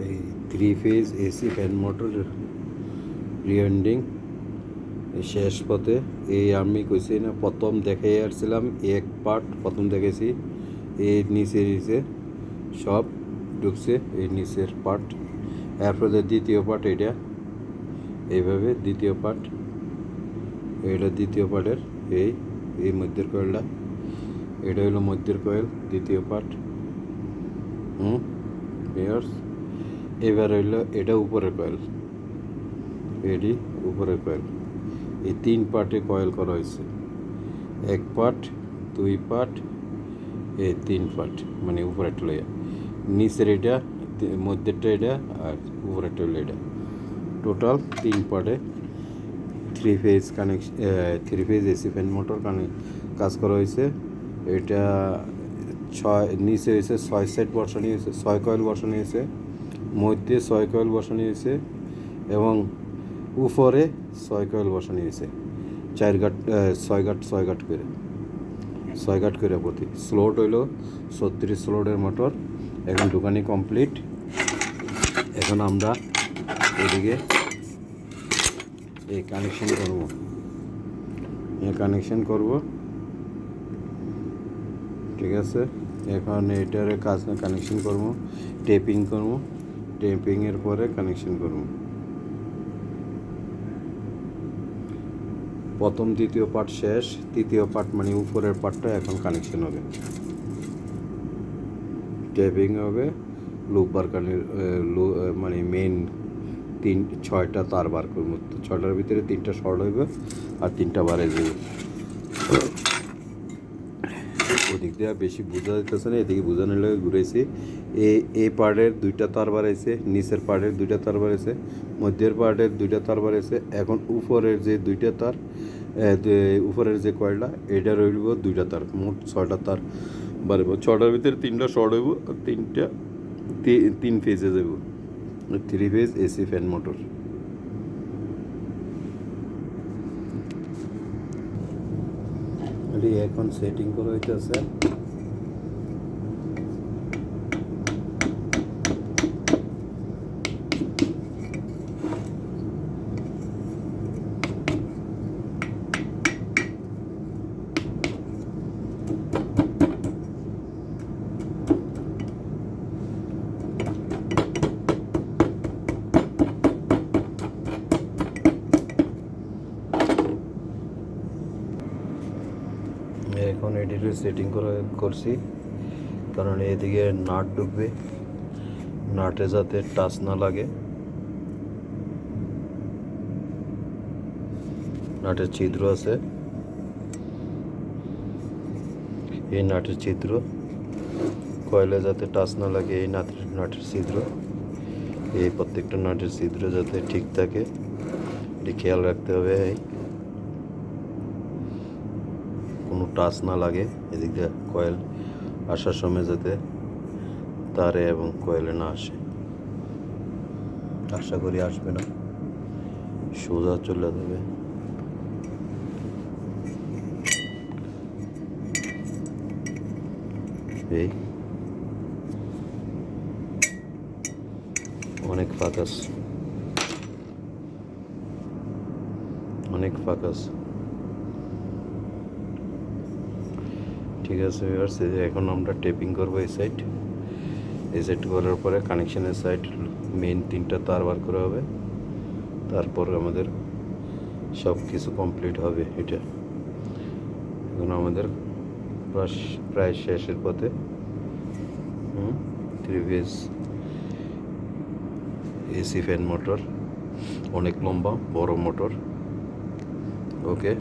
এই 3 phase AC fan motor rewinding শেষ পথে। এই আমি কইছি না প্রথম দেখাই আসছিলাম এক পার্ট প্রথম দেখেছি, এই নিচে সব ঢুকছে এই নিচের পার্ট। এরপরে দ্বিতীয় পার্ট এটা এইভাবে, দ্বিতীয় পার্ট এটা দ্বিতীয় পার্টের এই এই মধ্যের কয়েলটা, এটা হলো মধ্যের কয়েল দ্বিতীয় পার্ট। ভিউয়ার্স, এবার হইলো এটা উপরের কয়েল, এটি উপরের কয়েল। এই 3 পার্টে কয়েল করা হয়েছে, 1 পার্ট 2 পার্ট এই 3 পার্ট, মানে উপরেরটা লইয়া নিচের এটা মধ্যেরটা এটা আর উপরেরটা হইলো এটা, টোটাল 3 পার্টে 3 phase connection 3 phase AC fan motor কাজ করা হয়েছে। এটা 6 নিচে হয়েছে 6 সেট বসানো হয়েছে, 6 কয়েল বসানো হয়েছে, মধ্যে 6 কয়েল বসানো হয়েছে এবং উপরে 6 কয়েল বসানো হয়েছে। 4 গাঁট 6 গাঁট 6 গাঁট করে 6 গাঁট করে প্রতি। স্লোট হইল 36 স্লোটের মোটর। এখন দোকানি কমপ্লিট। এখন আমরা এদিকে এই কানেকশন করব, ঠিক আছে। এখন এটার কাজ কানেকশন করব, টেপিংয়ের পরে কানেকশন করব। প্রথম দ্বিতীয় পার্ট শেষ, তৃতীয় পার্ট মানে উপরের পার্টটা এখন কানেকশন হবে, টেপিং হবে, লুপ বার মানে মেন 6টা তার বার করবো। 6টার ভিতরে 3টা শর্ট হইবে আর 3টা বারে যাবে। ওদিক দিয়ে বেশি বোঝা যাইতেছে না, এদিকে বোঝানোর লাগে ঘুরেছি। এই পার্টের 2টা তার বাড়াইছে, নিচের পার্টের 2টা তার বাড়াইছে, মধ্যের পার্টের 2টা তার বাড়াইছে। এখন উপরের যে 2টা তার, উপরের যে কয়েলটা এটা রইব 2টা তার, মোট 6টা তার বাড়াইব। 6টার ভিতরে 3টা শর্ট হইব আর 3 ফেজে যাব। 3 ফেজ এসি ফ্যান মোটর। এখন সেটিং করা হইতেছে। এখন এডিটে সেটিং করছি, কারণ এদিকে নাট ঢুকবে, নাটে যাতে টাচ না লাগে। নাটের ছিদ্র আছে, এই নাটের ছিদ্র, কয়েলে যাতে টাচ না লাগে এই নাটের ছিদ্র, এই প্রত্যেকটা নাটের ছিদ্র যাতে ঠিক থাকে এটি খেয়াল রাখতে হবে। কোনো টাচ না লাগে, এদিক দিয়ে কয়েল আসার সময় যাতে তারে এবং কয়েলে না আসে। আশা করি আসবে না, সোজা চলে যাবে। এই অনেক ফাঁকাস, ঠিক আছে। এখন আমরা টেপিং করবো এই সাইড করার পরে কানেকশনের সাইড মেন 3টা তার বার করা হবে, তারপর আমাদের সব কিছু কমপ্লিট হবে। এটা এখন আমাদের প্রায় শেষের পথে। 3 ফেজ এসি ফ্যান মোটর, অনেক লম্বা বড় মোটর। ওকে।